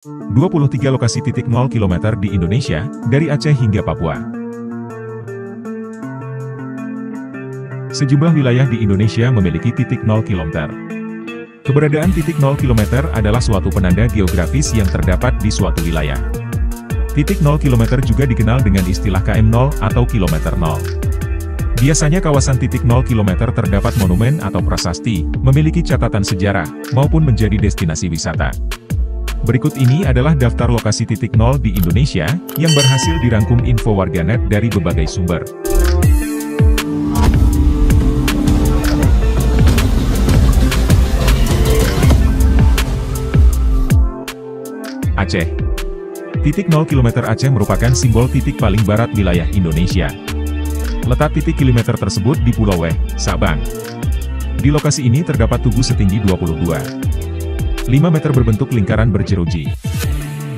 23 lokasi titik 0 km di Indonesia, dari Aceh hingga Papua. Sejumlah wilayah di Indonesia memiliki titik 0 km. Keberadaan titik 0 km adalah suatu penanda geografis yang terdapat di suatu wilayah. Titik 0 km juga dikenal dengan istilah KM0 atau kilometer 0. Biasanya kawasan titik 0 km terdapat monumen atau prasasti, memiliki catatan sejarah, maupun menjadi destinasi wisata. Berikut ini adalah daftar lokasi titik 0 di Indonesia, yang berhasil dirangkum info warganet dari berbagai sumber. Aceh. Titik 0 km Aceh merupakan simbol titik paling barat wilayah Indonesia. Letak titik kilometer tersebut di Pulau Weh, Sabang. Di lokasi ini terdapat tugu setinggi 22,5 meter berbentuk lingkaran berjeruji.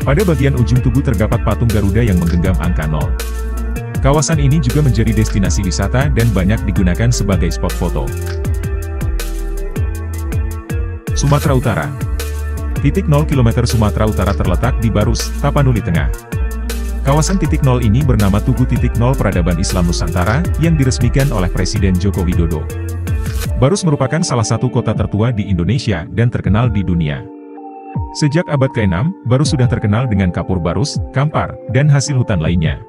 Pada bagian ujung tugu terdapat patung Garuda yang menggenggam angka 0. Kawasan ini juga menjadi destinasi wisata dan banyak digunakan sebagai spot foto. Sumatera Utara. Titik 0 km Sumatera Utara terletak di Barus, Tapanuli Tengah. Kawasan titik 0 ini bernama Tugu Titik 0 Peradaban Islam Nusantara, yang diresmikan oleh Presiden Joko Widodo. Barus merupakan salah satu kota tertua di Indonesia dan terkenal di dunia. Sejak abad ke-6, Barus sudah terkenal dengan kapur Barus, kampar, dan hasil hutan lainnya.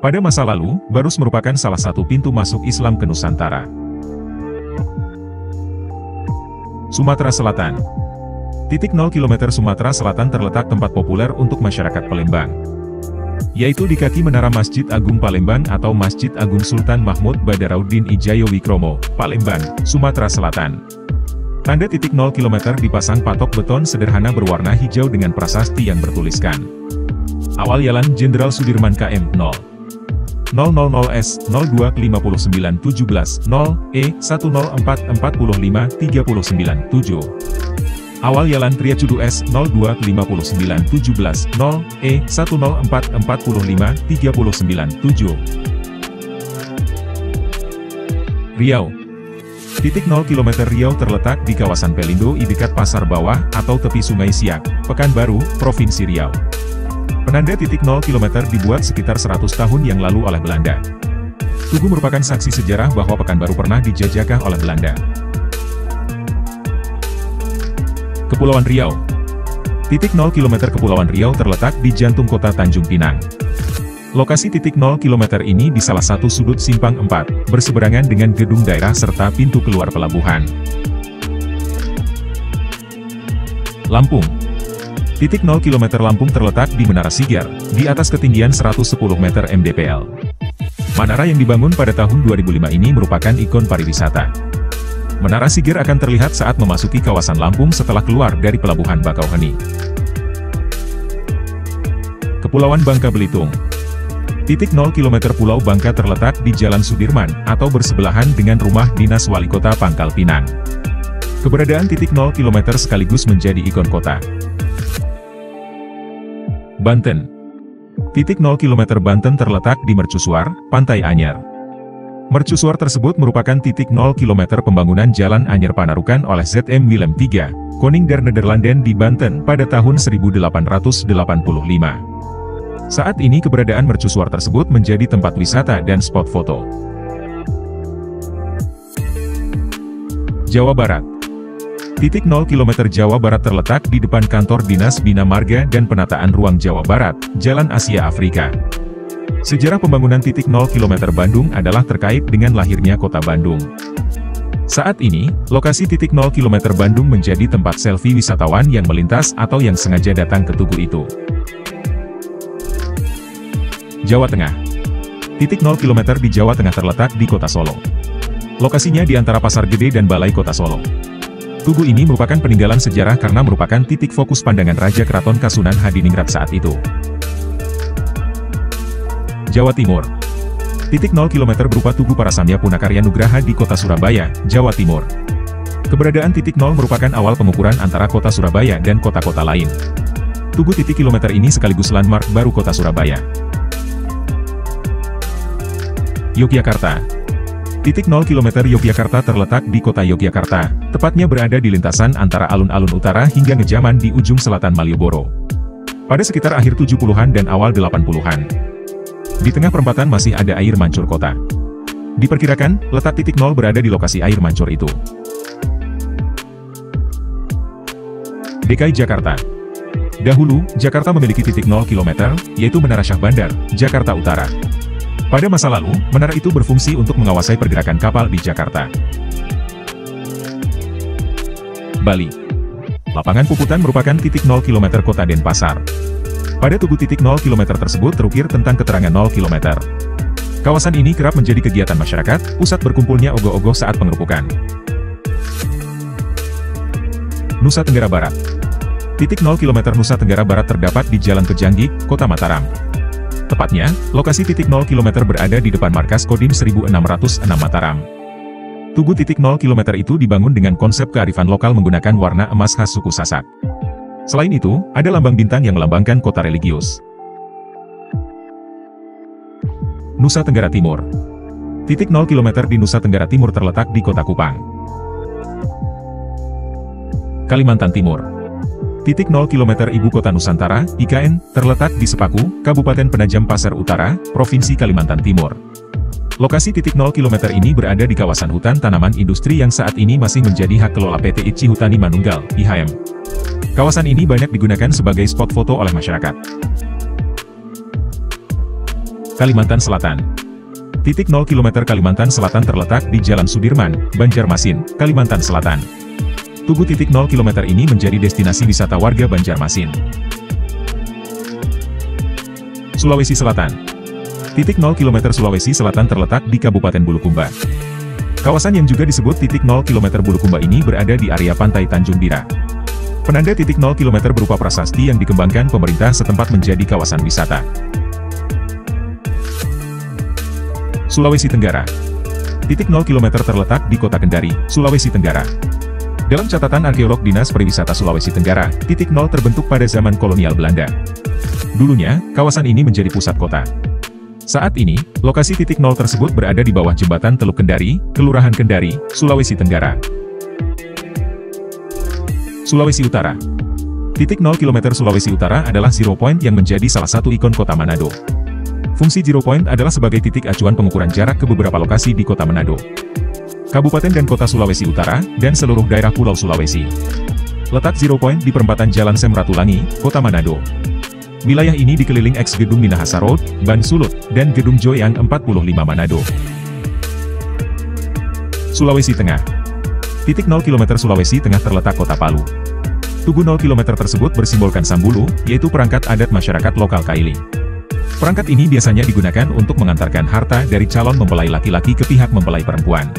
Pada masa lalu, Barus merupakan salah satu pintu masuk Islam ke Nusantara. Sumatera Selatan. Titik 0 km Sumatera Selatan terletak tempat populer untuk masyarakat Palembang, yaitu di kaki Menara Masjid Agung Palembang atau Masjid Agung Sultan Mahmud Badarauddin Idjayo Wikromo, Palembang, Sumatera Selatan. Tanda titik 0 km dipasang patok beton sederhana berwarna hijau dengan prasasti yang bertuliskan Awal Yalan Jenderal Sudirman KM 0. 000S 025917 0 E 10445 397. Awal Yalan Triacudu S 025917 0 E 10445 397. Riau. Titik 0 km Riau terletak di kawasan Pelindo I dekat Pasar Bawah atau tepi Sungai Siak, Pekanbaru, Provinsi Riau. Penanda titik 0 km dibuat sekitar 100 tahun yang lalu oleh Belanda. Tugu merupakan saksi sejarah bahwa Pekanbaru pernah dijajah oleh Belanda. Kepulauan Riau. Titik 0 km Kepulauan Riau terletak di jantung kota Tanjung Pinang. Lokasi titik 0 km ini di salah satu sudut simpang 4, berseberangan dengan gedung daerah serta pintu keluar pelabuhan. Lampung. Titik 0 km Lampung terletak di Menara Sigar, di atas ketinggian 110 meter mdpl. Menara yang dibangun pada tahun 2005 ini merupakan ikon pariwisata. Menara Sigar akan terlihat saat memasuki kawasan Lampung setelah keluar dari Pelabuhan Bakauheni. Kepulauan Bangka Belitung. Titik 0 km Pulau Bangka terletak di Jalan Sudirman, atau bersebelahan dengan rumah dinas Wali Kota Pangkal Pinang. Keberadaan titik 0 km sekaligus menjadi ikon kota. Banten. Titik 0 km Banten terletak di Mercusuar, Pantai Anyar. Mercusuar tersebut merupakan titik 0 km pembangunan Jalan Anyar Panarukan oleh ZM Willem III, Koning der Nederlanden di Banten pada tahun 1885. Saat ini keberadaan mercusuar tersebut menjadi tempat wisata dan spot foto. Jawa Barat. Titik 0 km Jawa Barat terletak di depan kantor Dinas Bina Marga dan Penataan Ruang Jawa Barat, Jalan Asia Afrika. Sejarah pembangunan titik 0 km Bandung adalah terkait dengan lahirnya kota Bandung. Saat ini, lokasi titik 0 km Bandung menjadi tempat selfie wisatawan yang melintas atau yang sengaja datang ke tugu itu. Jawa Tengah. Titik 0 km di Jawa Tengah terletak di kota Solo. Lokasinya di antara Pasar Gede dan Balai Kota Solo. Tugu ini merupakan peninggalan sejarah karena merupakan titik fokus pandangan Raja Keraton Kasunan Hadiningrat saat itu. Jawa Timur. Titik 0 km berupa Tugu Parasamya Punakarya Nugraha di kota Surabaya, Jawa Timur. Keberadaan titik 0 merupakan awal pengukuran antara kota Surabaya dan kota-kota lain. Tugu titik kilometer ini sekaligus landmark baru kota Surabaya. Yogyakarta. Titik 0 km Yogyakarta terletak di kota Yogyakarta, tepatnya berada di lintasan antara alun-alun utara hingga Ngejaman di ujung selatan Malioboro. pada sekitar akhir 70-an dan awal 80-an. Di tengah perempatan masih ada air mancur kota. Diperkirakan, letak titik nol berada di lokasi air mancur itu. DKI Jakarta. Dahulu, Jakarta memiliki titik 0 km, yaitu Menara Syah Bandar, Jakarta Utara. Pada masa lalu, menara itu berfungsi untuk mengawasi pergerakan kapal di Jakarta. Bali. Lapangan Puputan merupakan titik 0 km kota Denpasar. Pada tugu titik 0 km tersebut terukir tentang keterangan 0 km. Kawasan ini kerap menjadi kegiatan masyarakat, pusat berkumpulnya ogoh-ogoh saat pengerupukan. Nusa Tenggara Barat. Titik 0 km Nusa Tenggara Barat terdapat di Jalan Pejanggik, Kota Mataram. Tepatnya, lokasi titik 0 km berada di depan markas Kodim 1606 Mataram. Tugu titik 0 km itu dibangun dengan konsep kearifan lokal menggunakan warna emas khas suku Sasak. Selain itu, ada lambang bintang yang melambangkan kota religius. Nusa Tenggara Timur. Titik 0 km di Nusa Tenggara Timur terletak di Kota Kupang. Kalimantan Timur. Titik 0 km Ibu Kota Nusantara, IKN, terletak di Sepaku, Kabupaten Penajam Pasar Utara, Provinsi Kalimantan Timur. Lokasi titik 0 km ini berada di kawasan hutan tanaman industri yang saat ini masih menjadi hak kelola PT ITCI Hutani Manunggal, IHM. Kawasan ini banyak digunakan sebagai spot foto oleh masyarakat. Kalimantan Selatan. Titik 0 km Kalimantan Selatan terletak di Jalan Sudirman, Banjarmasin, Kalimantan Selatan. Tugu titik 0 km ini menjadi destinasi wisata warga Banjarmasin. Sulawesi Selatan. Titik 0 km Sulawesi Selatan terletak di Kabupaten Bulukumba. Kawasan yang juga disebut titik 0 km Bulukumba ini berada di area pantai Tanjung Bira. Penanda titik 0 km berupa prasasti yang dikembangkan pemerintah setempat menjadi kawasan wisata. Sulawesi Tenggara. Titik 0 km terletak di Kota Kendari, Sulawesi Tenggara. Dalam catatan arkeolog Dinas Pariwisata Sulawesi Tenggara, titik 0 terbentuk pada zaman kolonial Belanda. Dulunya, kawasan ini menjadi pusat kota. Saat ini, lokasi titik 0 tersebut berada di bawah jembatan Teluk Kendari, Kelurahan Kendari, Sulawesi Tenggara. Sulawesi Utara. Titik 0 km Sulawesi Utara adalah zero point yang menjadi salah satu ikon kota Manado. Fungsi zero point adalah sebagai titik acuan pengukuran jarak ke beberapa lokasi di kota Manado, Kabupaten dan Kota Sulawesi Utara, dan seluruh daerah Pulau Sulawesi. Letak zero point di perempatan Jalan Sem Ratulangi, Kota Manado. Wilayah ini dikeliling eks Gedung Minahasa Road, Ban Sulut, dan Gedung Joyang 45 Manado. Sulawesi Tengah. Titik 0 km Sulawesi Tengah terletak Kota Palu. Tugu 0 km tersebut bersimbolkan Sambulu, yaitu perangkat adat masyarakat lokal Kaili. Perangkat ini biasanya digunakan untuk mengantarkan harta dari calon mempelai laki-laki ke pihak mempelai perempuan.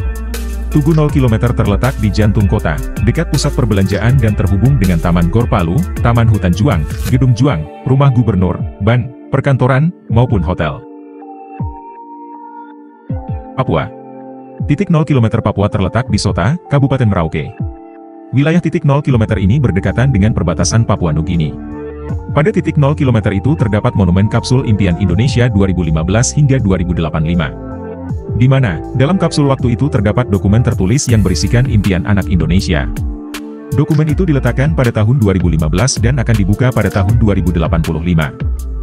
Tugu 0 km terletak di jantung kota, dekat pusat perbelanjaan dan terhubung dengan Taman Gor Palu, Taman Hutan Juang, Gedung Juang, Rumah Gubernur, ban, perkantoran, maupun hotel. Papua. Titik 0 km Papua terletak di Sota, Kabupaten Merauke. Wilayah titik 0 km ini berdekatan dengan perbatasan Papua Nugini. Pada titik 0 km itu terdapat monumen kapsul impian Indonesia 2015 hingga 2085. Di mana, dalam kapsul waktu itu terdapat dokumen tertulis yang berisikan impian anak Indonesia. Dokumen itu diletakkan pada tahun 2015 dan akan dibuka pada tahun 2085.